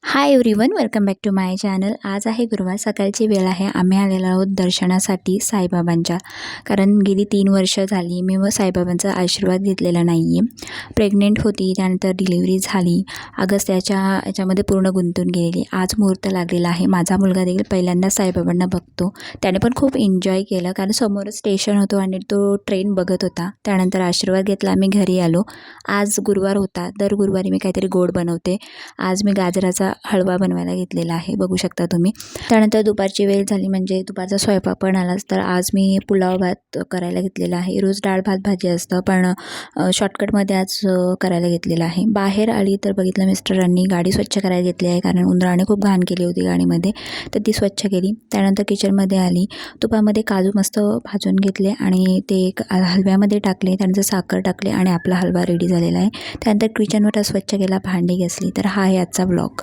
High everyone, welcome back to my channel. आज आहे गुरुवार, सकाळची वेळ आहे. आम्ही आलेलो आहोत दर्शनासाठी साईबाबांच्या. कारण गेली 3 वर्ष झाली मी साईबाबांचा आशीर्वाद घेतलेला नाही आहे. प्रेग्नेंट होती, त्यानंतर डिलिव्हरी झाली. अगस्त याच्यामध्ये पूर्ण गुंतून गेलेली. आज मुहूर्त लागलेला आहे. माझा मुलगा देखील पहिल्यांदा साईबाबांना बघतो. त्याने पण खूप एन्जॉय केलं, कारण समोरच स्टेशन होतो आणि तो ट्रेन बघत होता. त्यानंतर आशीर्वाद घेतला, आम्ही घरी आलो. आज गुरुवार होता. दर गुरुवारी मी काहीतरी गोड बनवते. आज मी गाजराचा हलवा बनवायला घेतलेला आहे, बघू शकता तुम्ही. त्यानंतर दुपारची वेळ झाली, म्हणजे दुपारचा स्वयंपाक पण आलाच. तर आज मी पुलाव भात करायला घेतलेला आहे. रोज डाळ भात भाजी असतं, पण शॉर्टकटमध्ये आज करायला घेतलेलं आहे. बाहेर आली तर बघितलं मिस्टरांनी गाडी स्वच्छ करायला घेतली आहे, कारण उंदराने खूप घाण केली होती गाडीमध्ये, तर ती स्वच्छ केली. त्यानंतर किचनमध्ये आली. तुपामध्ये काजू मस्त भाजून घेतले आणि ते हलव्यामध्ये टाकले. त्यानंतर साखर टाकले आणि आपला हलवा रेडी झालेला आहे. त्यानंतर किचन स्वच्छ केला, भांडी घासली. तर हा आहे आजचा ब्लॉग.